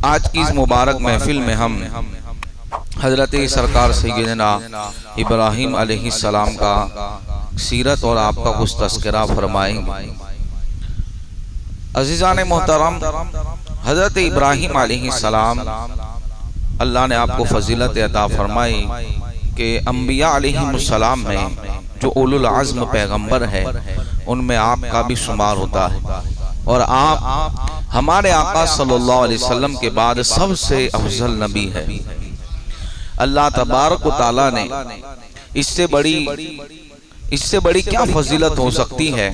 آج کی اس مبارک محفل میں ہم حضرت سرکار سیدنا ابراہیم علیہ السلام کا سیرت اور آپ کا کچھ تذکرہ فرمائیں گے۔ عزیزان محترم، حضرت ابراہیم علیہ السلام اللہ نے آپ کو فضیلت عطا فرمائی کہ انبیاء علیہ السلام میں جو اولو العزم پیغمبر ہے ان میں آپ کا بھی شمار ہوتا ہے، اور آپ ہمارے آقا صلی اللہ علیہ وسلم کے بعد سب سے افضل نبی ہے۔ اللہ تبارک و تعالیٰ نے اس سے بڑی کیا فضیلت ہو سکتی ہے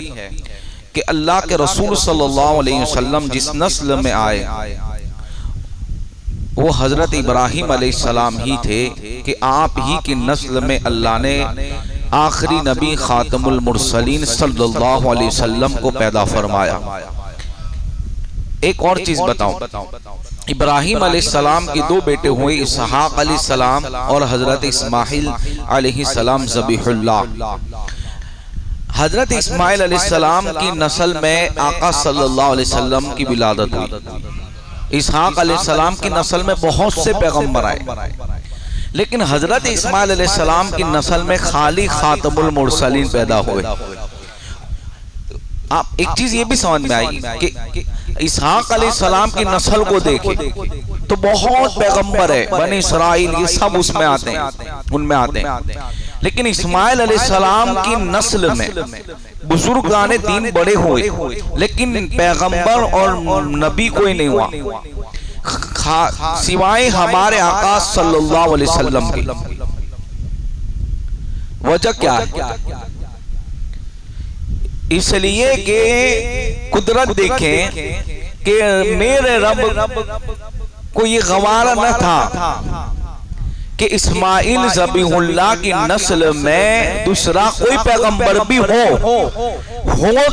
کہ اللہ کے رسول صلی اللہ علیہ وسلم جس نسل میں آئے وہ حضرت ابراہیم علیہ السلام ہی تھے کہ آپ ہی کی نسل میں اللہ نے آخری نبی خاتم المرسلین صلی اللہ علیہ وسلم کو پیدا فرمایا۔ ایک اور چیز بتاؤں، ابراہیم علیہ السلام کی دو بیٹے ہوئے، اسحاق علیہ السلام اور حضرت اسماعیل علیہ السلام ذبیح اللہ۔ حضرت اسماعیل علیہ السلام کی نسل میں آقا صلی اللہ علیہ وسلم کی ولادت ہوئی۔ اسحاق علیہ السلام کی نسل میں بہت سے پیغمبر آئے، لیکن حضرت اسماعیل علیہ السلام کی نسل میں خالی خاتم المرسلین پیدا ہوئے۔ آپ ایک چیز یہ بھی سمجھ میں آئی کہ اسحاق علیہ السلام کی نسل کو دیکھیں تو بہت پیغمبر ہے، بنی اسرائیل یہ سب اس میں آتے ہیں، ان میں آتے ہیں، لیکن اسماعیل علیہ السلام کی نسل میں بزرگان دین بڑے ہوئے لیکن پیغمبر اور نبی کوئی نہیں ہوا سوائے ہمارے آقا صلی اللہ علیہ وسلم کی۔ وجہ کیا ہے؟ اس لیے کہ قدرت دیکھیں کہ میرے رب کو یہ گوارا نہ تھا کہ اسماعیل ذبیح اللہ کی نسل میں دوسرا کوئی پیغمبر بھی ہو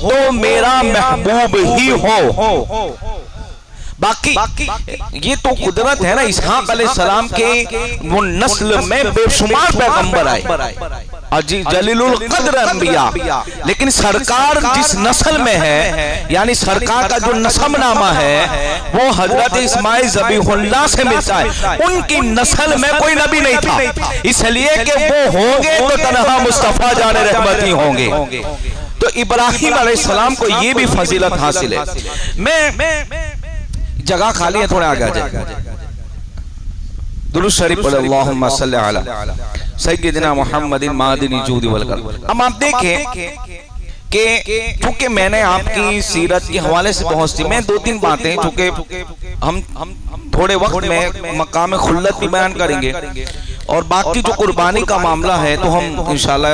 تو میرا محبوب ہی ہو۔ باقی یہ تو قدرت ہے نا، اسحاق علیہ السلام کے وہ نسل میں بے شمار پیغمبر آئے، جلیل القدر انبیاء، لیکن سرکار جس نسل میں ہے یعنی سرکار کا جو نسب نامہ ہے وہ حضرت اسماعیل ذبیح اللہ سے ملتا ہے۔ ان کی نسل میں کوئی نبی نہیں تھا، اس لیے کہ وہ ہوں گے تو تنہا مصطفیٰ جان رحمت ہی ہوں گے۔ تو ابراہیم علیہ السلام کو یہ بھی فضیلت حاصل ہے۔ میں جگہ خالی ہے، تھوڑے آگے آ جائے، درود شریف پڑھ اللہم صلی علی سیدنا محمد معدن الجود والکرم۔ اب آپ دیکھیں کہ چونکہ میں نے آپ کی سیرت کے حوالے سے بہت سی میں دو تین باتیں، چونکہ ہم تھوڑے وقت میں مقام خلت بھی بیان کریں گے اور باقی جو قربانی کا معاملہ ہے تو ہم انشاءاللہ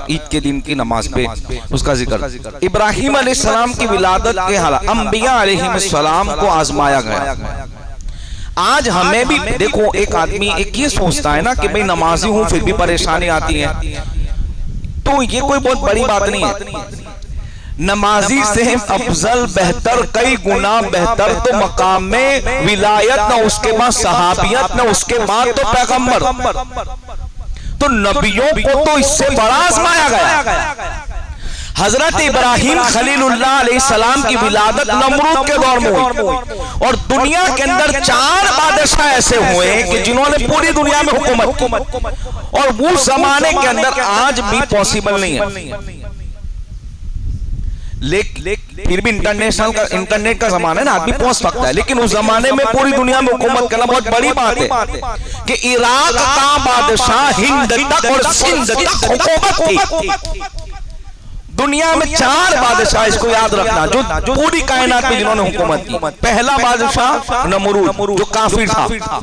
عید کے دن کی نماز پہ اس کا ذکر۔ ابراہیم علیہ السلام کی ولادت کے حالات، انبیاء علیہ السلام کو آزمایا گیا۔ آج ہمیں بھی دیکھو، ایک آدمی ایک یہ سوچتا ہے نا کہ بھئی نمازی ہوں پھر بھی پریشانی آتی ہے، تو یہ کوئی بہت بڑی بات نہیں ہے۔ نمازی سے افضل بہتر کئی گنا بہتر تو مقام میں ولایت، نہ اس کے بعد صحابیت، نہ اس کے بعد تو پیغمبر، تو نبیوں کو تو اس سے بڑا آزمایا گیا۔ حضرت ابراہیم خلیل اللہ علیہ السلام کی ولادت نمرود کے دور میں ہوئی، اور دنیا کے اندر 4 بادشاہ ایسے ہوئے کہ جنہوں نے پوری دنیا میں حکومت، اور وہ زمانے کے اندر آج بھی پاسبل نہیں ہے۔ پھر بھی انٹرنیٹ کا زمانہ ہے نا، آدمی پہنچ سکتا ہے، لیکن اس زمانے میں پوری دنیا میں حکومت کرنا بہت بڑی بات ہے کہ عراق کا بادشاہ ہند تک اور سندھ تک حکومت تھی۔ دنیا میں 4 بادشاہ، اس کو یاد رکھنا، جو پوری کائنات میں جنہوں نے حکومت کی۔ پہلا بادشاہ نمرود جو کافر تھا،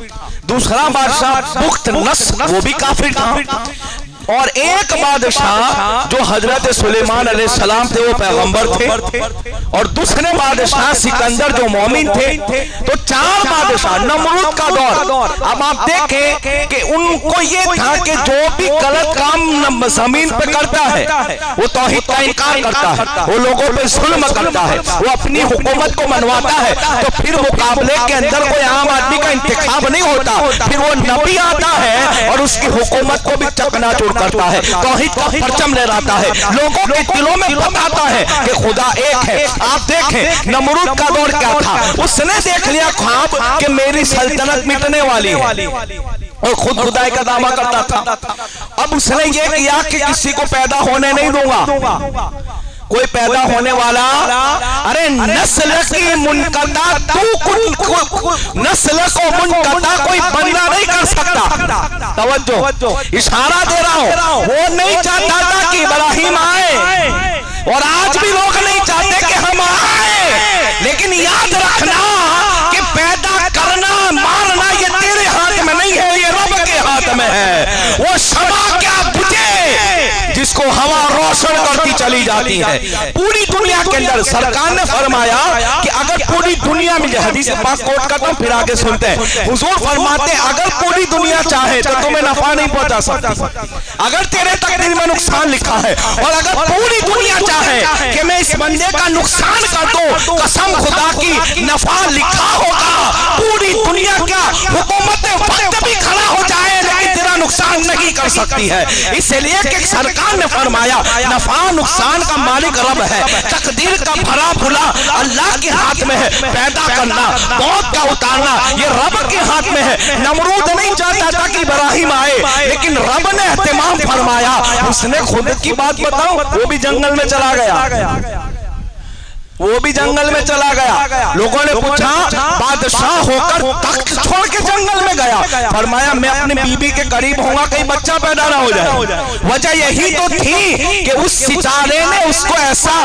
دوسرا بادشاہ بخت نصر وہ بھی کافر تھا، اور ایک بادشاہ جو حضرت سلیمان علیہ السلام تھے وہ پیغمبر تھے، اور دوسرے بادشاہ سکندر جو مومن تھے۔ تو 4 بادشاہ، نمرود کا دور۔ اب آپ دیکھیں کہ ان کو یہ تھا کہ جو بھی غلط کام زمین پہ کرتا ہے وہ توحید کا انکار کرتا ہے، وہ لوگوں پہ ظلم کرتا ہے، وہ اپنی حکومت کو منواتا ہے، تو پھر مقابلے کے اندر کوئی عام آدمی کا انتخاب نہیں ہوتا، پھر وہ نبی آتا ہے اور اس کی حکومت کو بھی چکناچور کرتا ہے، توحید کا پرچم لے لاتا ہے، لوگوں کے دلوں میں بتاتا ہے کہ خدا ایک ہے۔ آپ دیکھیں نمرود کا دور کیا تھا، اس نے دیکھ لیا خواب کہ میری سلطنت مٹنے والی ہے اور خود خدائی کا دعویٰ کرتا تھا۔ اب اس نے یہ کیا کہ کسی کو پیدا ہونے نہیں دوں گا، کوئی پیدا ہونے والا، ارے نسل کی منقطع نسل کو منقطع کوئی بندہ نہیں کر سکتا۔ توجہ، اشارہ دے رہا ہوں، وہ نہیں چاہتا تھا کہ ابراہیم آئے، اور آج بھی لوگ نہیں چاہتے کہ ہم آئے، لیکن یاد رکھنا کہ پیدا کرنا مارنا یہ تیرے ہاتھ میں نہیں ہے، یہ رب کے ہاتھ میں ہے۔ وہ شمع کیا بجھے جس کو ہوا روشن کرتی چلی جاتی ہے۔ پوری دنیا کے اندر سرکار نے فرمایا کہ اگر پوری دنیا میں، حدیث پاک کوٹ کرتا ہوں پھر آگے سنتے ہیں، حضور فرماتے ہیں اگر پوری دنیا چاہے تو تمہیں نفع نہیں پہنچا سکتی، اگر تیرے تقدیر میں نقصان لکھا ہے، اور اگر پوری دنیا چاہے کہ میں اس بندے کا نقصان کر دوں، قسم خدا کی نفع لکھا ہوگا۔ پوری دنیا کیا حکومت وقت بھی کھڑا ہو جائے لیکن تیرا نقصان نہیں کر سکتی ہے۔ اس لیے کہ سرکار نے فرمایا نفع نقصان کا مالک رب ہے، تقدیر کا بھرا بھلا اللہ کے ہاتھ میں ہے، پیدا کرنا موت کا اتارنا یہ رب کے ہاتھ میں ہے۔ نمرود نہیں چاہتا تھا کہ ابراہیم آئے، لیکن رب نے اہتمام فرمایا، اس نے خود کی بات بتاؤ، وہ بھی جنگل میں چلا گیا، وہ بھی جنگل میں چلا گیا۔ لوگوں نے پوچھا بادشاہ ہو کر تخت چھوڑ کے جنگل میں گیا، فرمایا میں اپنی بیوی کے قریب ہوں گا کہیں بچہ پیدا نہ ہو جائے۔ وجہ یہی تو تھی کہ اس ستارے نے اس کو ایسا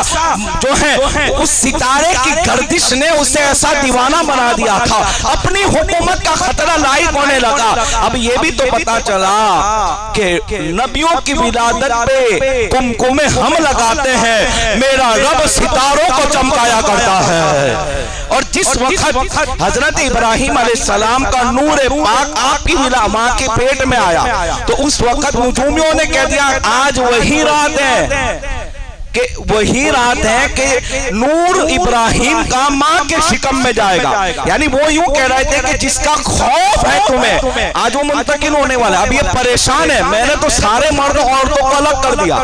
جو ہے، اس ستارے کی گردش نے اسے ایسا دیوانہ بنا دیا تھا، اپنی حکومت کا خطرہ لاحق ہونے لگا۔ اب یہ بھی تو پتا چلا کہ نبیوں کی ولادت پہ کمکمے ہم لگاتے ہیں، میرا رب ستاروں کو چمکایا کرتا ہے۔ اور جس وقت حضرت ابراہیم علیہ السلام کا نور پاک آپ کی ماں کے پیٹ میں آیا تو اس وقت نجومیوں نے کہہ دیا آج وہی رات ہے کہ وہی رات ہے کہ نور ابراہیم کا ماں کے شکم میں جائے گا، یعنی وہ یوں کہہ رہے تھے کہ جس کا خوف ہے تمہیں آج وہ منتقل ہونے والا ہے۔ اب یہ پریشان ہے، میں نے تو سارے مرد عورتوں کو الگ کر دیا،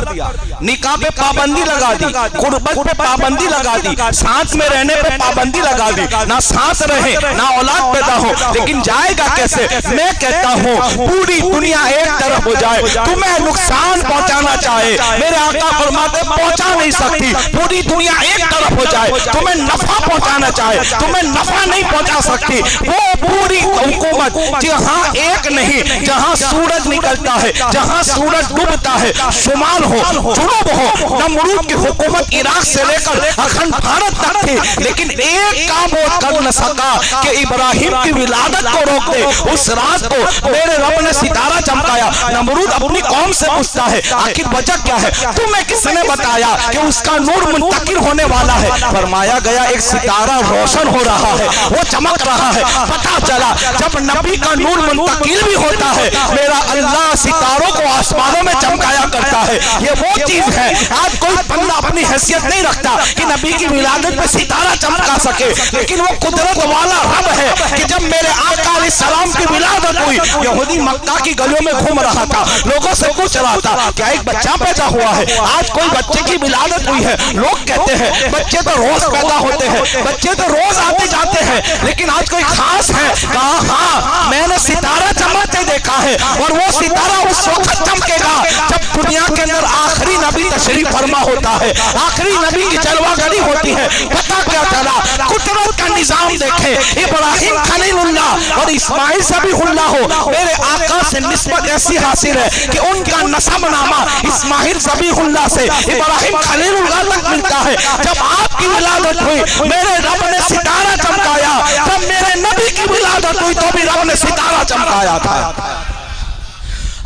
نکاح پہ پابندی لگا دی، قربت پہ پابندی لگا دی، ساتھ میں رہنے پہ پابندی لگا دی، نہ ساتھ رہے نہ اولاد پیدا ہو، لیکن جائے گا کیسے؟ میں کہتا ہوں پوری دنیا ایک طرف ہو جائے، تمہیں نقصان پہنچانا چاہے میرے آقا فرماتے پہنچا نہیں سکتی، پوری دنیا ایک طرف ہو جائے تمہیں نفع پہنچانا چاہے تمہیں نفع نہیں پہنچا سکتی۔ وہ پوری حکومت جہاں ایک نہیں، جہاں سورج نکلتا ہے، جہاں سورج ڈوبتا ہے، شمال ہو جنوب ہو، نمرود کی حکومت عراق سے لے کر اکھنڈ بھارت تک تھی، لیکن ایک کام وہ کر نہ سکا کہ ابراہیم کی ولادت کو روک دے۔ اس رات کو میرے رب نے ستارہ چمکایا۔ نمرود اپنی قوم سے پوچھتا ہے آخر وجہ کیا ہے؟ تمہیں کس نے بتایا کہ اس کا نور منتقل ہونے والا ہے؟ فرمایا گیا ایک ستارہ روشن ہو رہا ہے، وہ چمک رہا ہے۔ پتا چلا جب نبی کا نور منتقل بھی ہوتا ہے میرا اللہ ستاروں کو آسمانوں میں چمکایا کرتا ہے۔ یہ وہ چیز ہے آج کوئی بندہ اپنی حیثیت نہیں رکھتا کہ نبی کی ولادت پہ ستارہ چمکا سکے، لیکن وہ قدرت والا رب ہے کہ جب میرے آقا علیہ السلام کی ولادت ہوئی یہودی مکہ کی گلیوں میں گھوم رہا تھا، لوگوں سے پوچھ رہا تھا کیا ایک بچہ پیدا ہوا ہے؟ آج کوئی بچے کی ولادت ہوئی ہے، لوگ کہتے ہیں بچے تو روز پیدا ہوتے ہیں، بچے تو روز آتے جاتے ہیں، لیکن آج کوئی خاص ہے؟ کہا ہاں میں نے ستارہ چمکتے دیکھا ہے، اور وہ ستارہ اس وقت چمکے گا جب دنیا کے اندر آخری نبی تشریف فرما ہوتا ہے، آخری نبی کی جلوہ گری ہوتی ہے۔ پتہ کیا چلا؟ قدرت کا نظام دیکھیں، ابراہیم خلیل اللہ اور اسماعیل ذبیح اللہ ہو، میرے آقا سے نسبت ایسی حاصل ہے کہ ان کا نسب نامہ اسماعیل ذبیح اللہ سے ابراہیم خلیل اللہ تک ملتا ہے۔ جب آپ کی ولادت ہوئی میرے رب نے ستارہ چمکایا، جب میرے نبی کی ولادت ہوئی تو بھی رب نے ستارہ چمکایا تھا۔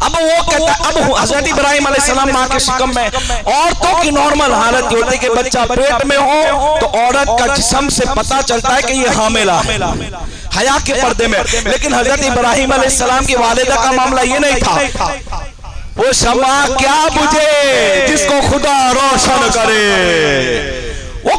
اب وہ کہتا ہے اب حضرت ابراہیم علیہ السلام ماں کے شکم میں، عورتوں کی نارمل حالت یہ ہوتی ہے کہ بچہ پیٹ میں ہو تو عورت کا جسم سے پتا چلتا ہے کہ یہ حاملہ ہے حیا کے پردے میں، لیکن حضرت ابراہیم علیہ السلام کی والدہ کا معاملہ یہ نہیں تھا۔ وہ شمع کیا بجھے جس کو خدا روشن کرے، وہ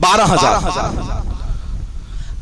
12,000।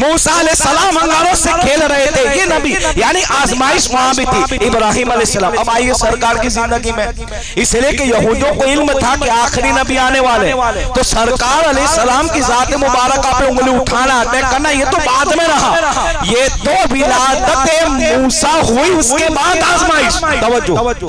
موسیٰ علیہ السلام انگاروں سے کھیل رہے تھے، یہ نبی یعنی آزمائش وہاں بھی تھی ابراہیم علیہ السلام۔ اب آئیے سرکار کی زندگی میں، اس لئے کہ یہودیوں کو علم تھا کہ آخری نبی آنے والے، تو سرکار علیہ السلام کی ذات مبارکہ پہ انگلی اٹھانا طے کرنا یہ تو بعد میں رہا، یہ تو ولادت موسیٰ ہوئی اس کے بعد آزمائش۔ توجہ،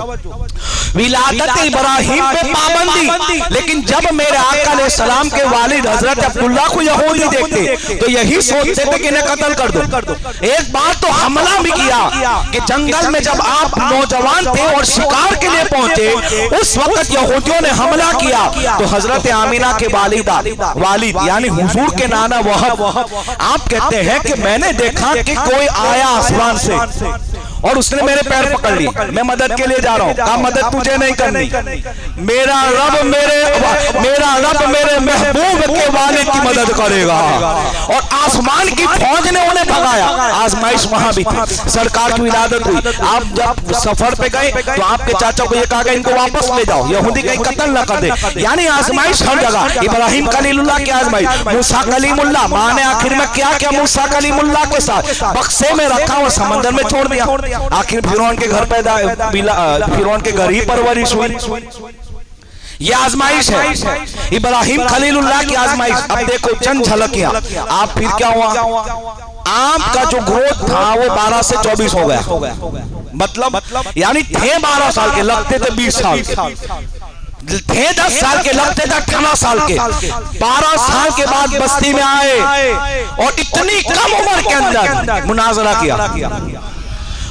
ولادت ابراہیم پہ پابندی، لیکن جب میرے آقا علیہ السلام کے والد حضرت عبداللہ کو یہودی دیکھتے تو یہی سوچتے تھے کہ انہیں قتل کر دو۔ ایک بار تو حملہ بھی کیا کہ جنگل میں جب آپ نوجوان تھے اور شکار کے لیے پہنچے، اس وقت یہودیوں نے حملہ کیا تو حضرت آمینہ کے والد یعنی حضور کے نانا وہب آپ کہتے ہیں کہ میں نے دیکھا کہ کوئی آیا آسمان سے اور اس نے میرے پیر پکڑ لی، میں مدد کے لیے جا رہا ہوں، کہا مدد تجھے نہیں کرنی، میرا رب میرے محبوب کے والد کی مدد کرے گا، اور آسمان کی فوج نے انہیں بھگایا۔ آزمائش وہاں بھی تھی، سرکار کی ولادت ہوئی۔ آپ جب سفر پہ گئے تو آپ کے چاچا کو یہ کہا کہ ان کو واپس لے جاؤ، یہودی کہیں قتل نہ کر دے، یعنی آزمائش ہر جگہ۔ ابراہیم خلیل اللہ کی آزمائش، موسیٰ کلیم اللہ، ماں نے آخر میں کیا موسیٰ کلیم اللہ کے ساتھ بکسے میں رکھا اور سمندر میں چھوڑ دیا، آخر فرعون کے گھر پیدا، فرعون کے گھر ہی پرورش ہوئی۔ یہ آزمائش ہے ابراہیم خلیل اللہ کی آزمائش۔ اب دیکھو چند جھلکیاں، آپ پھر کیا ہوا؟ آپ کا جو گروتھ تھا وہ 12 سے 24 ہو گیا، مطلب یعنی تھے 12 سال کے، لگتے تھے 20 سال کے، تھے 10 سال کے، لگتے تھے 18 سال کے۔ 12 سال کے بعد بستی میں آئے اور اتنی کم عمر کے اندر مناظرہ کیا،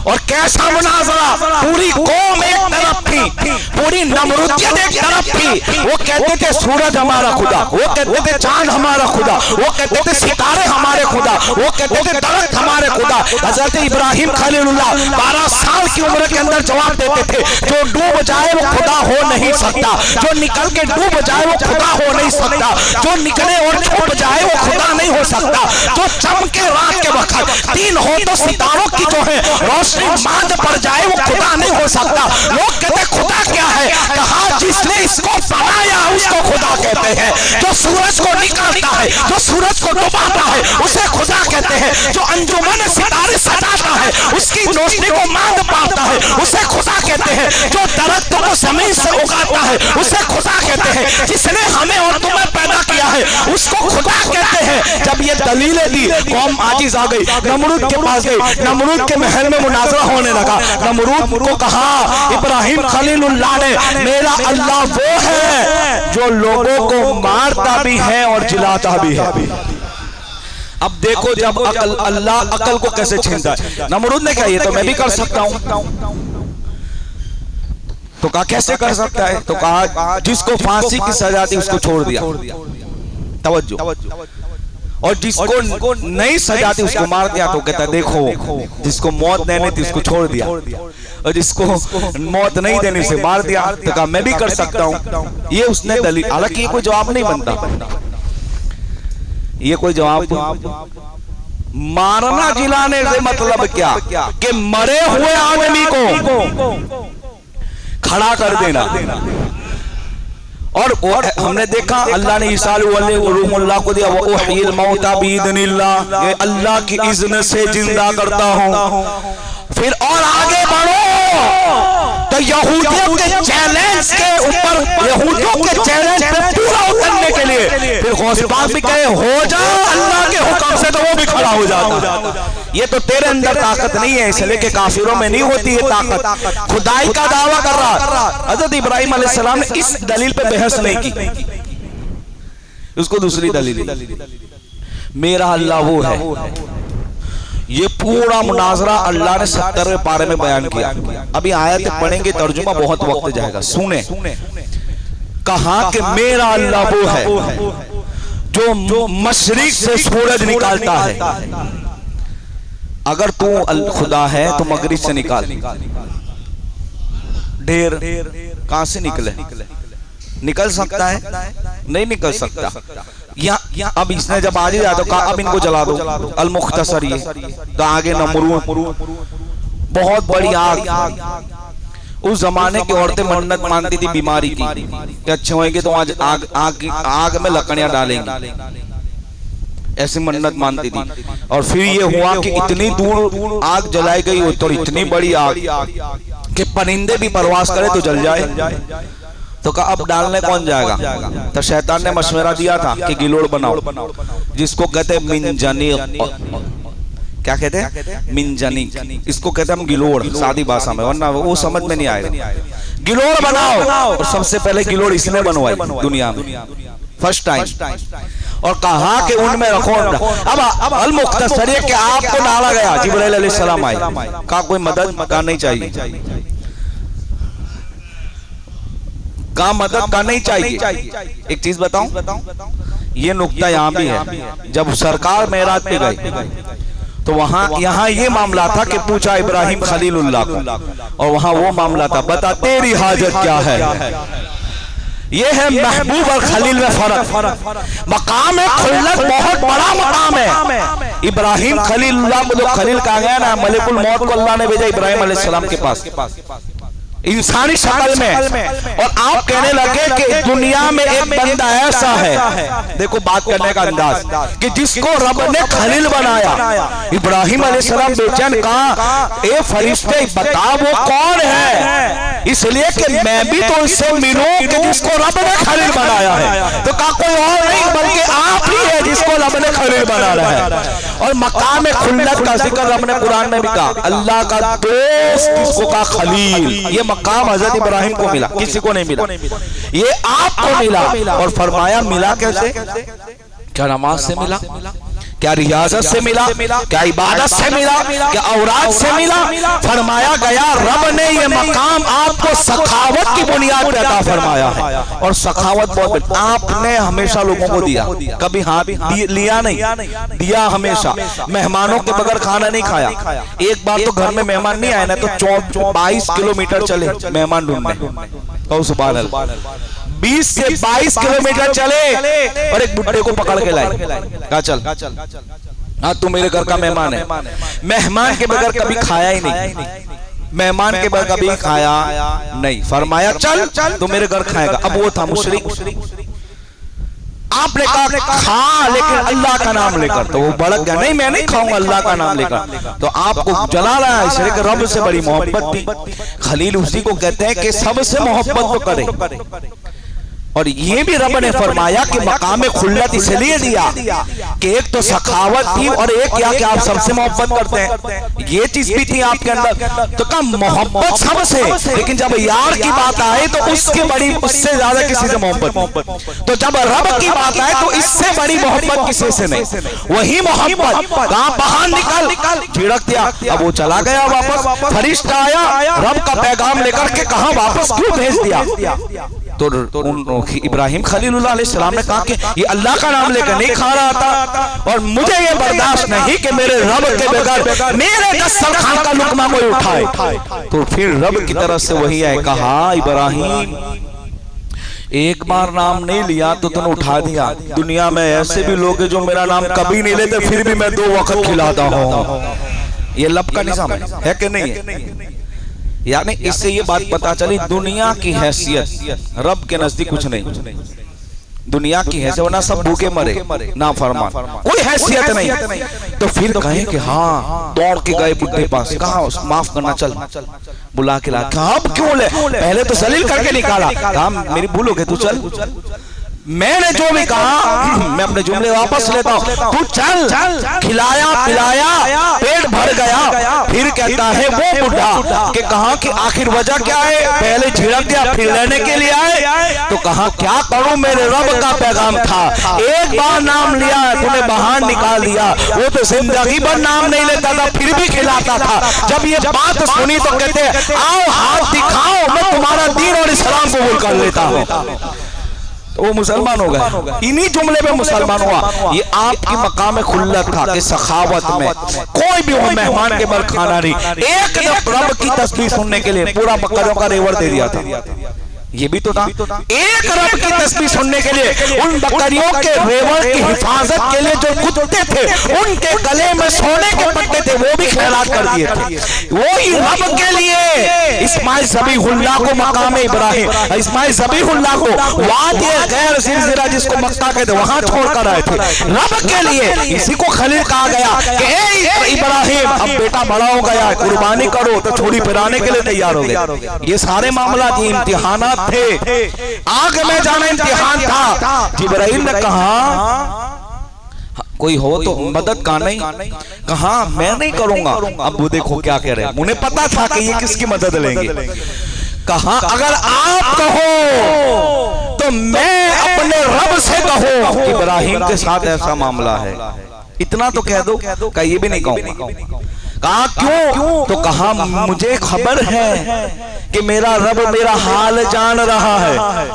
اور کیسا مناظرہ، پوری قوم ایک طرف تھی، پوری نمرودیت ایک طرف تھی، وہ کہتے تھے سورج ہمارا خدا، وہ کہتے تھے چاند ہمارا خدا، وہ کہتے تھے ستارے ہمارے خدا، وہ کہتے تھے درخت ہمارے خدا۔ حضرت ابراہیم خلیل اللہ 12 سال کی عمر کے اندر جواب دیتے تھے جو ڈوب جائے وہ خدا ہو نہیں سکتا، جو نکل کے ڈوب جائے وہ خدا ہو نہیں سکتا، جو نکلے اور چھپ جائے وہ خدا نہیں ہو سکتا، جو چمکے رات کے وقت 3 ہو تو ستاروں کی جو ہے روشنی ماند پڑ جائے وہ خدا نہیں ہو سکتا۔ لوگ کہتے خدا کیا ہے؟ کہا جس نے اس کو بنایا اس کو خدا کہتے ہیں، جو سورج کو نکالتا ہے، جو سورج کو ڈباتا ہے اسے خدا کہتے ہیں، جو انجمن ستارے سجاتا ہے اس کی روشنی کو ماند پاتا ہے اسے خدا کہتے ہیں، جو درخت کو زمین سے اگاتا ہے اسے خدا کہتے ہیں، جس نے ہمیں اور تمہیں پیدا کیا ہے اس کو خدا کہتے ہیں۔ جب یہ دلیلیں دی قوم عاجز آ گئی، نمرود کے پاس گئی، نمرود کے محل میں مناظرہ ہونے لگا۔ نمرود کو کہا ابراہیم خلیل اللہ نے میرا اللہ وہ ہے جو لوگوں کو مارتا بھی ہے اور جلاتا بھی ہے۔ اب دیکھو جب اللہ عقل کو کیسے چھینتا ہے۔ نمرود نے کہا یہ تو میں بھی کر سکتا ہوں، تو کہا کیسے کر سکتا ہے؟ تو کہا جس کو پھانسی کی سزا تھی اس کو چھوڑ دیا، توجہ، اور جس کو نہیں سزا تھی اس کو مار دیا۔ تو کہتا ہے دیکھو جس کو موت دینی تھی اس کو چھوڑ دیا، اور جس کو موت نہیں دینی سے مار دیا۔ تو کہا میں بھی کر سکتا ہوں۔ یہ اس نے دلیل، حالانکہ یہ کوئی جواب نہیں بنتا، یہ کوئی جواب، مارنا جلانے سے مطلب کیا کہ مرے ہوئے آدمی کو کھڑا کر دینا۔ اور ہم نے دیکھا اللہ نے عیسیٰ علیہ روح اللہ کو دیا، وَأُحْيِي الْمَوْتَى بِإِذْنِ اللَّهِ، یہ اللہ کی اذن سے زندہ کرتا ہوں۔ پھر اور آگے بڑھو تو یہودیوں کے چیلنج کے اوپر، یہودیوں کے چیلنج پہ پورا اترنے کے لیے پھر غوث پاک بھی کہے ہو جا اللہ کے حکم سے، تو وہ بھی کھڑا ہو جاتا۔ یہ تو تیرے اندر طاقت نہیں ہے، اس لیے کہ کافروں میں نہیں ہوتی ہے طاقت، خدائی کا دعویٰ کر رہا۔ حضرت ابراہیم علیہ السلام نے اس دلیل پہ بحث نہیں کی، اس کو دوسری دلیل دی، میرا اللہ وہ ہے۔ یہ پورا مناظرہ اللہ نے 70ویں پارے میں بیان کیا۔ ابھی آیت پڑھیں گے، ترجمہ بہت وقت جائے گا، سنیں۔ کہا کہ میرا اللہ وہ ہے جو مشرق سے سورج نکالتا ہے، اگر تو خدا ہے تو مغرب سے نکال۔ ڈھیر کہاں سے نکلے؟ نکل سکتا ہے؟ نہیں نکل سکتا۔ اب اس نے جب آج جاتا تو کہا اب ان کو جلا دو، المختصر یہ تو آگے نمرود، بہت بڑی آگ۔ اس زمانے کی عورتیں منت مانتی تھی بیماری کی کہ اچھے ہوئیں گے تو آج آگ میں لکڑیاں ڈالیں گی، ایسی منت مانتی تھی. اور پھر یہ ہوا کہ اتنی دور آگ جلائی گئی تو اتنی بڑی آگ کہ پرندے بھی پرواز کرے تو جل جائے. تو کہا اب ڈالنے کون جائے گا؟ تو شیطان نے مشورہ دیا تھا کہ گلوڑ بناؤ، جس کو کہتے ہیں منجنیق. کیا کہتے ہیں؟ منجنیق. اس کو کہتے ہیں ہم گلوڑ سادی بھاشا میں، ورنہ وہ سمجھ میں نہیں آئے گا. گلوڑ بناؤ. اور سب سے پہلے گلوڑ اس نے بنوائی دنیا میں، فرسٹ ٹائم. اور کہا کہ ان میں رکھو. اب المختصر یہ کہ آپ کو ڈالا گیا، جبرائیل علیہ السلام آئے. کہا کوئی مدد کا نہیں چاہیے، کہا مدد کا نہیں چاہیے. ایک چیز بتاؤں، یہ نقطہ یہاں بھی ہے. جب سرکار معراج پہ گئے تو یہاں یہ معاملہ تھا کہ پوچھا ابراہیم خلیل اللہ کو، اور وہاں وہ معاملہ تھا بتا تیری حاجت کیا ہے. یہ ہے محبوب اور خلیل میں فرق. مقام خلت بہت بڑا مقام ہے. ابراہیم خلیل اللہ کو جو خلیل کہا گیا نا، ملک الموت کو اللہ نے بھیجا ابراہیم علیہ السلام کے پاس انسانی شکل میں. اور آپ کہنے لگے کہ دنیا میں ایک بندہ ایسا ہے، دیکھو بات کرنے کا انداز، کہ جس کو رب نے خلیل بنایا. ابراہیم علیہ السلام بے چین کہا اے فرشتے بتا وہ کون ہے، اس لیے کہ میں بھی تو اس سے ملوں کہ جس کو رب نے خلیل بنایا ہے. تو کہا کوئی اور نہیں بلکہ آپ ہی ہے جس کو رب نے خلیل بنا رہا ہے. اور مقام خلت کا ذکر رب نے قرآن میں بھی کہا، اللہ کا دوست جس کو کہا خلیل. یہ مقام حضرت ابراہیم کو ملا، کسی کو نہیں ملا، یہ آپ کو ملا. اور فرمایا ملا کیسے؟ کیا نماز سے ملا؟ کیا ریاضت سے ملا؟ کیا عبادت سے ملا؟ کیا اوراد سے ملا؟ فرمایا گیا رب نے یہ مقام آپ کو سخاوت کی بنیاد پر عطا فرمایا ہے. اور سخاوت بہت آپ نے ہمیشہ لوگوں کو دیا، کبھی ہاتھ لیا نہیں، دیا ہمیشہ. مہمانوں کے بغیر کھانا نہیں کھایا. ایک بار تو گھر میں مہمان نہیں آئے نا تو 22 کلومیٹر چلے مہمان ڈھونڈنے. کہو سبحان اللہ. 20 سے 22 کلومیٹر چلے اور ایک بڈھے کو پکڑ کے لائے. کہا چل ہاں تو میرے گھر کا مہمان ہے. مہمان کے بغیر کبھی کھایا ہی نہیں، مہمان کے بغیر کبھی کھایا نہیں. فرمایا چل تو میرے گھر کھائے گا. اب وہ تھا مشرک. آپ نے کہا کھا لیکن اللہ کا نام لے کر. تو وہ بڑک گیا نہیں میں نہیں کھاؤں گا اللہ کا نام لے کر. تو آپ کو جلا رہا ہے اس لیے کہ رب سے بڑی محبت تھی. خلیل اسی کو کہتے ہیں کہ سب سے محبت تو کرے. اور یہ بھی رب نے فرمایا کہ مقام خلت اس لیے دیا کہ ایک تو سخاوت تھی اور ایک کیا کہ آپ سب سے محبت کرتے ہیں. یہ چیز بھی تھی آپ کے اندر. تو کہا محبت سب سے، لیکن جب یار کی بات آئے تو اس کی بڑی اس سے زیادہ کسی سے محبت. تو جب رب کی بات آئے تو اس سے بڑی محبت کسی سے نہیں. وہی محبت کہاں باہر نکل جھڑک دیا. اب وہ چلا گیا واپس. فرشتہ آیا رب کا پیغام لے کر کے کہاں واپس کیوں بھیج دیا؟ تو ابراہیم خلیل اللہ علیہ السلام نے کہا کہ یہ اللہ کا نام لے کر نہیں کھا رہا تھا اور مجھے یہ برداشت نہیں کہ میرے رب کے بغیر میرے دسترخوان کا لقمہ کوئی اٹھائے. تو پھر رب کی طرف سے وہی ہے کہا ابراہیم ایک بار نام نہیں لیا تو تم اٹھا دیا. دنیا میں ایسے بھی لوگ ہیں جو میرا نام کبھی نہیں لیتے پھر بھی میں 2 وقت کھلاتا ہوں. یہ لب کا نظام ہے کہ نہیں ہے؟ یعنی اس سے یہ بات پتا چلی دنیا کی حیثیت رب کے نزدیک کچھ نہیں. دنیا کی حیثیت ورنہ سب بھوکے مرے نافرمان، کوئی حیثیت نہیں. تو پھر کہیں کہ ہاں دوڑ کے گئے بڈھے پاس. کہا معاف کرنا چل بلا کے لا. کہا اب کیوں لے؟ پہلے تو ذلیل کر کے نکالا. کہا میری بھول ہو گئی تو چل. میں نے جو بھی کہا میں اپنے جملے واپس لیتا ہوں. تو چل. کھلایا پلایا پیٹ بھر گیا. پھر کہتا ہے وہ بڈھا کہ کہا کہ آخر وجہ کیا ہے؟ پہلے جھڑک دیا پھر لینے کے لیے آئے. تو کہا کیا کروں میرے رب کا پیغام تھا. ایک بار نام لیا تمہیں باہر نکال دیا. وہ تو زندگی بھر نام نہیں لیتا تھا پھر بھی کھلاتا تھا. جب یہ بات سنی تو کہتے ہیں آؤ ہاتھ دکھاؤ میں تمہارا دین اور اسلام قبول کر لیتا ہوں. وہ مسلمان ہو گئے. انہی جملے میں مسلمان ہوا. یہ آپ کی مقام خلت تھا کہ سخاوت میں کوئی بھی ہو مہمان کے بر کھانا نہیں. ایک رب کی تسبیح سننے کے لیے پورا بکروں کا ریوڑ دے دیا تھا. یہ بھی تو تھا. ایک رب کی تسبیح سننے کے لیے ان بکریوں کے ریوڑ کی حفاظت کے لیے جو کتے تھے ان کے گلے میں سونے کے پٹے تھے وہ بھی خیرات کر دیے تھے. وہی رب کے لیے اسماعیل ذبیح اللہ کو مقام ابراہیم، اسماعیل ذبیح اللہ کو وادی غیر زلزلہ جس کو مکہ کہتے وہاں چھوڑ کر آئے تھے. رب کے لیے اسی کو خلیل کہا گیا کہ اے ابراہیم اب بیٹا بڑا ہو گیا قربانی کرو، تو چھوڑی پھرانے کے لیے تیار ہو گئے. یہ سارے معاملات یہ امتحانات تھے. آگ میں جانا امتحان تھا. جبرائیل نے کہا کوئی ہو تو مدد کا نہیں، کہا میں نہیں کروں گا. اب وہ دیکھو کیا کہہ رہے ہیں، انہیں پتا تھا کہ یہ کس کی مدد لیں گے. کہا اگر آپ کہو تو میں اپنے رب سے کہوں. ابراہیم کے ساتھ ایسا معاملہ ہے، اتنا تو کہہ دو. کہ یہ بھی نہیں کہوں گا. کہا کیوں؟ تو کہا مجھے خبر ہے کہ میرا رب میرا حال جان رہا ہے.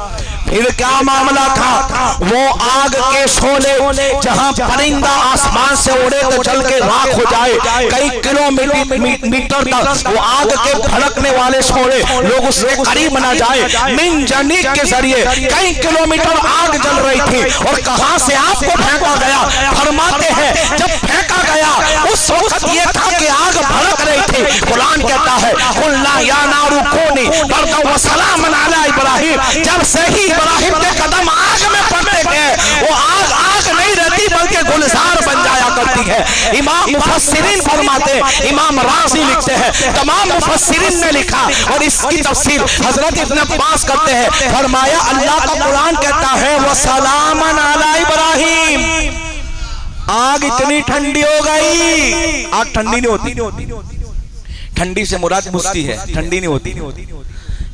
پھر کیا معاملہ تھا؟ وہ آگ کے شعلے جہاں پرندہ آسمان سے اڑے تو جل کے راکھ ہو جائے، کئی کلومیٹر تک وہ آگ کے بھڑکنے والے شعلے لوگ اس سے قریب نہ جائے. من جنیق کے ذریعے کئی کلومیٹر آگ جل رہی تھی. اور کہاں سے آپ کو پھینکا گیا؟ فرماتے ہیں جب پھینکا گیا اس وقت یہ تھا کہ آگ بھڑک رہی تھی. قرآن کہتا ہے قُلْنَا يَا نَارُ كُونِي بَرْدًا وَسَلَامًا عَلَىٰ إِبْرَاهِيمَ. جب سے ہی ابراہیم کے قدم آگ میں پڑتے گئے وہ آگ نہیں رہتی بلکہ گلزار بن جایا کرتی ہے. امام مفسرین فرماتے، امام رازی لکھتے ہیں، تمام مفسرین نے لکھا اور اس کی تفسیر حضرت ابن عباس کرتے ہیں. فرمایا اللہ کا قرآن کہتا ہے وَسَلَامًا عَلَىٰ إِبْرَاهِيمَ. آگ اتنی ٹھنڈی ہو گئی. آگ ٹھنڈی نہیں ہوتی، ٹھنڈی سے مراد مستی ہے، ٹھنڈی نہیں ہوتی.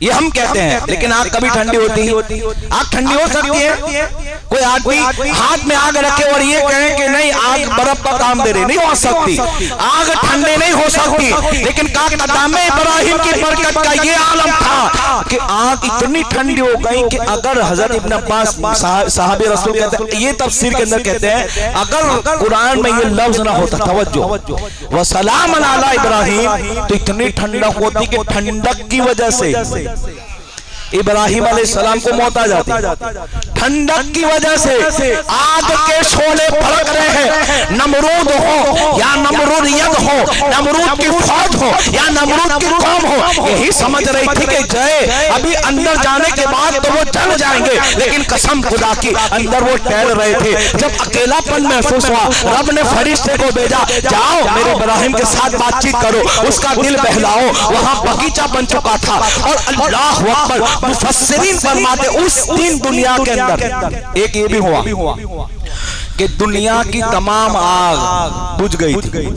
یہ ہم کہتے ہیں لیکن آگ کبھی ٹھنڈی ہوتی. آگ ٹھنڈی ہو سکتی ہے. کوئی آدمی ہاتھ میں آگ رکھے اور یہ کہیں کہ نہیں آگ برف کا کام دے رہی، نہیں ہو سکتی. آگ ٹھنڈی نہیں ہو سکتی. لیکن قدم ابراہیم کی برکت کا یہ عالم تھا کہ آگ اتنی ٹھنڈی ہو گئی کہ اگر حضرت ابن عباس صحابی رسول کہتے ہیں، یہ تفسیر کے اندر کہتے ہیں اگر قرآن میں یہ لفظ نہ ہوتا توجہ وَسَلَامًا عَلَىٰ إِبْرَاهِيمَ تو اتنی ٹھنڈک ہوتی کہ ٹھنڈک کی وجہ سے ابراہیم علیہ السلام کو موت آ جاتی. ٹھنڈک کی وجہ سے آگ کے شعلے بھڑک رہے ہیں. نمرود ہو یا نمرود ید ہو، نمرود کی فوج ہو یا نمرود کی قوم ہو، یہی سمجھ رہی تھی کہ جائے ابھی اندر جانے کے بعد تو وہ جل جائیں گے. لیکن قسم خدا کی اندر وہ ٹہل رہے تھے. جب اکیلا پن محسوس ہوا رب نے فرشتے کو بھیجا، جاؤ میرے ابراہیم کے ساتھ بات چیت کرو، اس کا دل بہلاؤ. وہاں باغیچہ بن چکا تھا. اور اللہ اکبر مفسرین فرماتے اس دن دنیا کے اندر ایک یہ بھی ہوا کہ دنیا کی تمام آگ بجھ گئی تھی.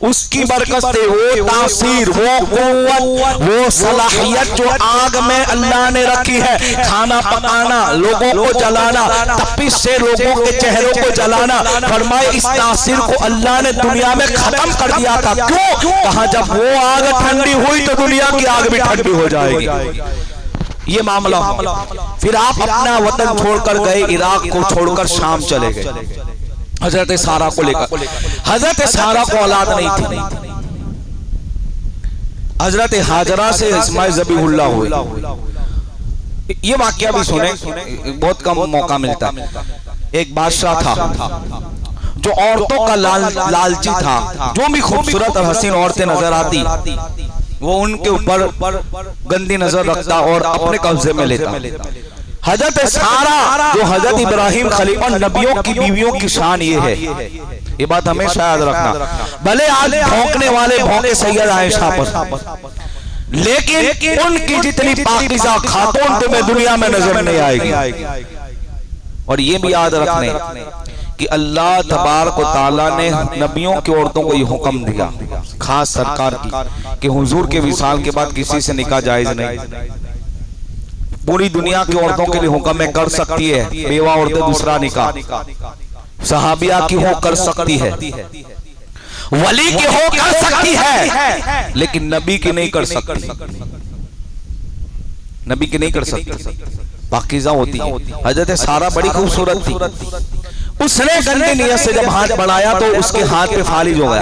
اس کی برکت سے وہ تاثیر، وہ قوت، وہ صلاحیت جو آگ میں اللہ نے رکھی ہے، کھانا پکانا، لوگوں کو جلانا، تپش سے لوگوں کے چہروں کو جلانا، فرمائے اس تاثیر کو اللہ نے دنیا میں ختم کر دیا تھا. کیوں؟ کہا جب وہ آگ ٹھنڈی ہوئی تو دنیا کی آگ بھی ٹھنڈی ہو جائے گی. یہ معاملہ. پھر آپ اپنا وطن چھوڑ کر گئے، عراق کو چھوڑ کر شام چلے گئے حضرت سارہ کو لے کر. حضرت سارہ کو اولاد نہیں تھی. حضرت ہاجرہ سے اسماعیل ذبیح اللہ ہوئی. یہ واقعہ بھی سنیں، بہت کم موقع ملتا. ایک بادشاہ تھا جو عورتوں کا لالچی تھا. جو بھی خوبصورت اور حسین عورتیں نظر آتی وہ ان کے اوپر گندی نظر رکھتا اور اپنے قبضے میں لیتا. حضرت سارہ جو حضرت ابراہیم خلیفہ نبیوں کی بیویوں کی شان یہ ہے. یہ بات ہمیشہ یاد رکھنا. بھلے آج بھونکنے والے بھونکے سید عائشہ پر، لیکن ان کی جتنی پاکیزہ خاتون تمہیں دنیا میں نظر نہیں آئے گی. اور یہ بھی یاد رکھنے کہ اللہ تبارک و تعالیٰ نے نبیوں کی عورتوں کو یہ حکم دیا خاص سرکار کی کہ حضور کے وصال کے بعد کسی سے نکاح جائز نہیں. پوری دنیا کی عورتوں کے لیے حکم ہے کر سکتی ہے بیوہ عورتیں دوسرا نکاح. صحابیہ کی ہو کر سکتی ہے، ولی کی ہو کر سکتی ہے، لیکن نبی کی نہیں کر سکتی. نبی کی نہیں کر سکتی، پاکیزہ ہوتی ہے. حضرت سارہ بڑی خوبصورت تھی. اس نے گندی نیت سے جب ہاتھ بڑھایا تو اس کے ہاتھ پہ فالج ہو گیا.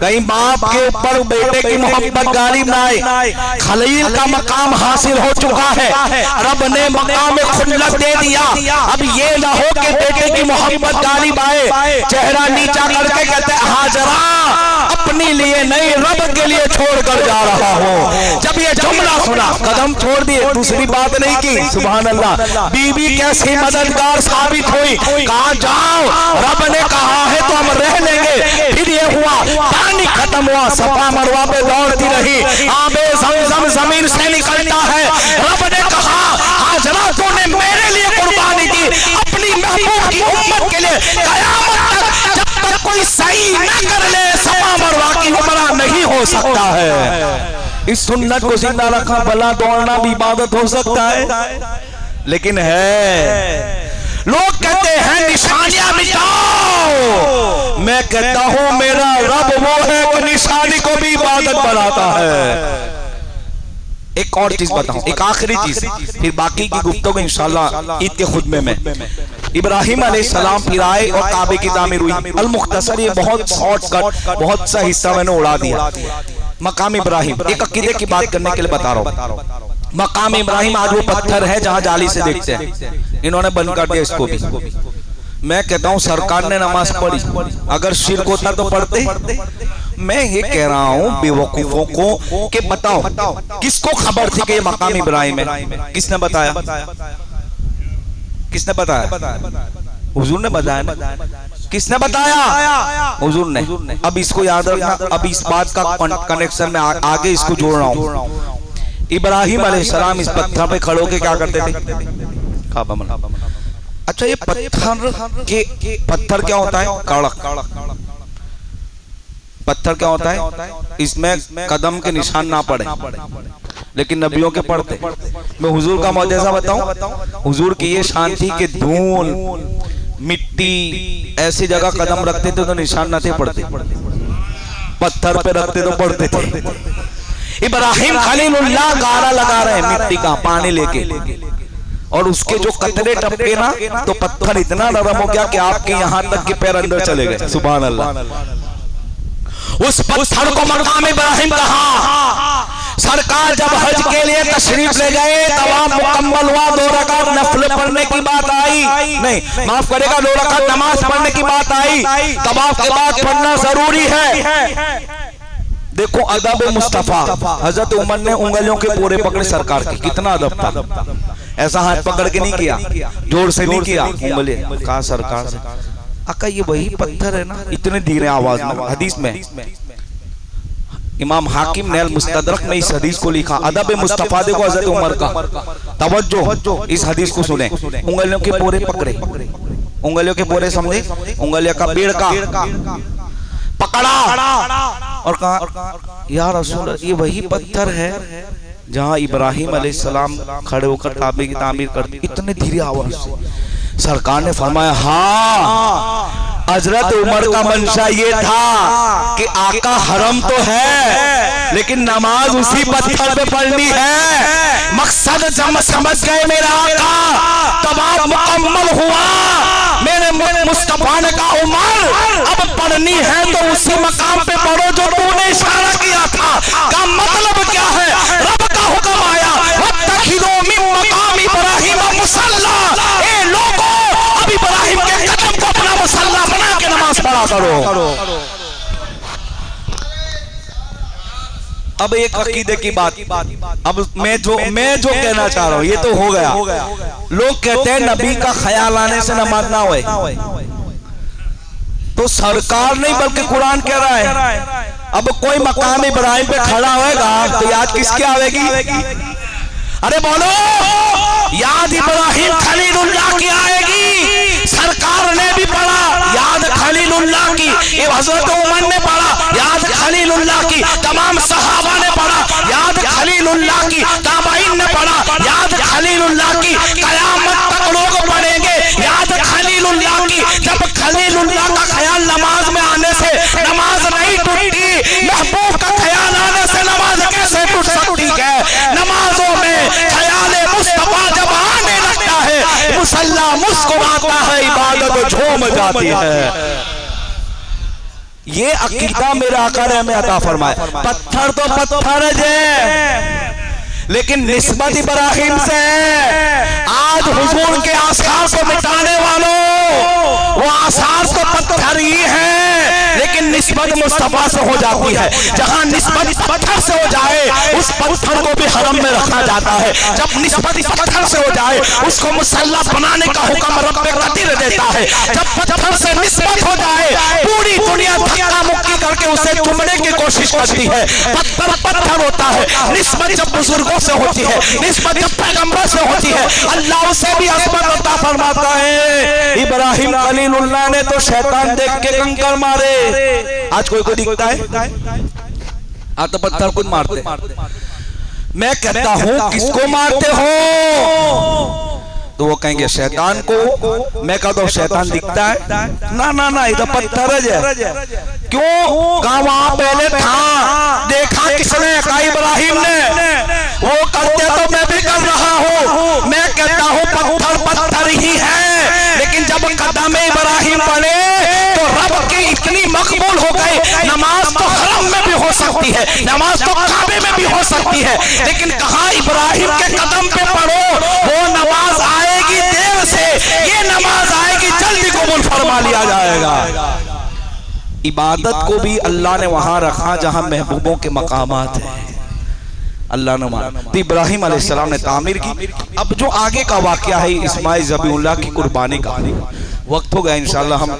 کہیں باپ کے اوپر بیٹے کی محبت غالب نہ آئے، خلیل کا مقام حاصل ہو چکا ہے، رب نے مقام خلت دے دیا، اب یہ نہ ہو کہ بیٹے کی محبت غالب آئے، چہرہ نیچا کر کے کہتے ہیں ہاجرہ اپنی لیے نہیں رب کے لیے چھوڑ کر جا رہا ہوں۔ جب یہ جملہ سنا قدم چھوڑ دیے، دوسری بات نہیں کی، سبحان اللہ، بی بی کیسی مددگار ثابت ہوئی، کہاں جاؤ رب نے کہا ہے تو ہم رہ لیں گے۔ پھر یہ ہوا پانی ختم ہوا، صفا مروہ پہ دوڑتی رہی، آب زمزم زمین سے نکلتا ہے، رب نے کہا ہاجرہ تو نے میرے لیے قربانی کی، اپنی محبوب کی امت کے لیے، قیامت تک جب تک کوئی صحیح نہ کر لے صفا مروہ کی عمرہ نہیں ہو سکتا ہے۔ اس سنت کو زندہ رکھا، بھلا دوڑنا بھی عبادت ہو سکتا ہے، لیکن ہے لوگ کہتے ہیں نشانیاں مٹاؤ، میں کہتا ہوں میرا رب وہ ہے کہ نشانی کو بھی عبادت بناتا ہے۔ ایک اور چیز بتاؤں، ایک آخری چیز، پھر باقی کی گفتگو انشاءاللہ عید کے خطبے میں۔ ابراہیم علیہ السلام پھر آئے اور کعبے کی تعمیر ہوئی۔ المختصر یہ بہت شارٹ کٹ، بہت سا حصہ میں نے اڑا دیا۔ مقام ابراہیم، ایک عقیدے کی بات کرنے کے لیے بتا رہا ہوں، مقام ابراہیم آج وہ پتھر ہے جہاں جالی سے دیکھتے ہیں، انہوں نے بند کر دیا اس کو بھی۔ میں کہتا ہوں سرکار نے نماز پڑھی، اگر شرک ہوتا تو پڑھتے۔ میں یہ کہہ رہا ہوں بے وقوفوں کو کہ بتاؤ کس کو خبر تھی کہ یہ مقام ابراہیم ہے؟ کس نے بتایا؟ کس نے بتایا؟ حضور نے بتایا نا۔ کس نے بتایا؟ حضور نے۔ اب اس کو یاد رکھنا، اب اس بات کا کنیکشن میں آگے اس کو جوڑ رہا ہوں۔ ابراہیم علیہ السلام اس پتھر پہ کھڑو کے کیا کرتے تھے؟ کعبہ بنا۔ اچھا یہ پتھر کیا ہوتا ہے؟ کڑک۔ پتھر کیا ہوتا ہے؟ اس میں قدم کے نشان نہ پڑے، لیکن نبیوں کے پڑھتے۔ میں حضور کا معجزہ بتاؤں، حضور کی یہ شان تھی کہ دھول مٹی ایسی جگہ قدم رکھتے تھے تو نشان نہ تھے پڑھتے، پتھر پہ رکھتے تو پڑھتے تھے۔ ابراہیم خلیل اللہ گارا لگا رہے ہیں مٹی کا پانی لے کے، اور اس کے جو قطرے ٹپکے نا تو پتھر اتنا نرم ہو گیا کہ آپ کے یہاں تک کے پیر اندر چلے گئے۔ سبحان اللہ۔ اس پتھر کو مقام ابراہیم کہا۔ سرکار جب حج کے لیے تشریف لے گئے، طواف مکمل ہوا، 2 رکعت نفل پڑھنے کی بات آئی، نہیں معاف کرے گا 2 رکعت نماز پڑھنے کی بات آئی، طواف کے بعد پڑھنا ضروری ہے۔ دیکھو ادب مصطفیٰ، حضرت عمر نے انگلیوں کے پورے پکڑے سرکار کی، کتنا ادب تھا، ایسا ہاتھ پکڑ کے نہیں کیا، جوڑ سے نہیں کیا، انگلی کہا سرکار سے آقا یہ وہی پتھر ہے نا، اتنے دھیرے آواز میں۔ حدیث میں امام حاکم نے المستدرک میں اس حدیث کو لکھا، ادب مصطفیٰ دیکھو حضرت عمر کا، توجہ اس حدیث کو سنیں، انگلیوں کے پورے پکڑے، انگلیوں کے پورے سمجھے، انگلیوں کا بیڑ کا پکڑا اور کہا یا رسول اللہ یہ وہی پتھر ہے جہاں ابراہیم علیہ السلام کھڑے ہو کر کعبے کی تعمیر کرتے، اتنے دھیرے آواز سے۔ سرکار نے فرمایا ہاں، حضرت عمر کا منشا یہ تھا کہ آقا حرم تو ہے لیکن نماز اسی پتھر پہ پڑھنی ہے۔ مقصد سمجھ گئے میرا آقا، طواف مکمل ہوا، میرے مصطفیٰ نے کہا عمر اب پڑھنی ہے تو اسی مقام پہ پڑھو جو تو نے اشارہ کیا تھا۔ کا مطلب کیا ہے؟ رب کا حکم آیا وَاتَّخِذُوا مِن مَقَامِ إِبْرَاهِيمَ مُصَلًّى، اے لوگوں اب ابراہیم کے قدم کو اپنا مصلی بنا کے نماز پڑھا کرو۔ اب ایک عقیدے کی بات، اب میں جو کہنا چاہ رہا ہوں یہ تو ہو گیا۔ لوگ کہتے ہیں نبی کا خیال آنے سے نماز نہ ہوئے، تو سرکار نہیں بلکہ قرآن کہہ رہا ہے اب کوئی مقام ابراہیم پہ کھڑا ہوئے گا تو یاد کس کی آئے گی؟ ارے بولو، یاد ابراہیم خلیل اللہ کی آئے گی۔ سرکار نے بھی پڑھا یاد خلیل اللہ کی، یہ حضرت عمر نے پڑھا یاد خلیل اللہ کی، تمام صحابہ نے پڑھا یاد خلیل اللہ کی، تابعین نے پڑھا یاد خلیل اللہ کی، قیامت تک لوگ پڑھیں گے یاد خلیل اللہ کی۔ جب خلیل اللہ کا خیال نماز میں آنے سے نماز نہیں ٹوٹتی، محبوب کا خیال آنے سے نماز کیسے ٹوٹ سکتی ہے؟ نمازوں میں خیال مصطفیٰ جب آنے لگتا ہے مصلی مسکراتا ہے، عبادت جھوم جاتی ہے۔ یہ عقیدہ میرا آقا نے ہمیں عطا فرمایا. پتھر تو پتھر ہے لیکن نسبت ابراہیم سے ہے. آج حضور کے آثار کو مٹانے والوں وہ آثار تو پتھر ہی ہیں لیکن نسبت مصطفیٰ سے ہو جاتی ہے. جہاں نسبت پتھر سے ہو جائے اس پتھر کو بھی حرم میں رکھا جاتا ہے. جب نسبت پتھر سے ہو جائے اس کو مصلی بنانے کا حکم رب قدیر دیتا ہے. جب پتھر سے نسبت ہو جائے پوری دنیا دھکا مکی کر کے اسے چومنے کی کوشش کرتی ہے. پتھر پتھر ہوتا ہے. نسبت جب بزرگوں سے ہوتی ہے, نسبت جب پیغمبر سے ہوتی ہے, اللہ اسے بھی عظمت عطا فرماتا ہے. ابراہیم خلیل اللہ نے تو شیطان دیکھ کے کنکر مارے. آج کوئی کو دکھتا ہے آج تو پتھر خود مارتے. میں کہتا ہوں کس کو مارتے ہو تو وہ کہیں گے شیطان کو. میں کہتا ہوں شیطان دکھتا ہے نا ادھر پتھر ہے. کیوں کہاں وہاں پہلے تھا دیکھا کس نے کہا ابراہیم نے. وہ کرتے تو میں بھی کر رہا ہوں. میں کہتا ہوں پتھر پتھر ہی ہے لیکن جب قدم ابراہیم پڑے تو رب کی اتنی مقبول ہو گئے. نماز تو حرم میں بھی ہو سکتی ہے, نماز تو کعبے میں بھی ہو سکتی ہے لیکن کہاں ابراہیم کے قدم پہ پڑھو وہ نماز آئے گی دیر سے, یہ نماز آئے گی جلدی قبول فرما لیا جائے گا. عبادت کو بھی اللہ نے وہاں رکھا جہاں محبوبوں کے مقامات ہیں. اللہ نے مانا تو ابراہیم علیہ السلام نے تعمیر کی. اب جو آگے کا واقعہ ہے اسماعیل ذبیح اللہ کی قربانی کا, وقت ہو گیا انشاءاللہ ہم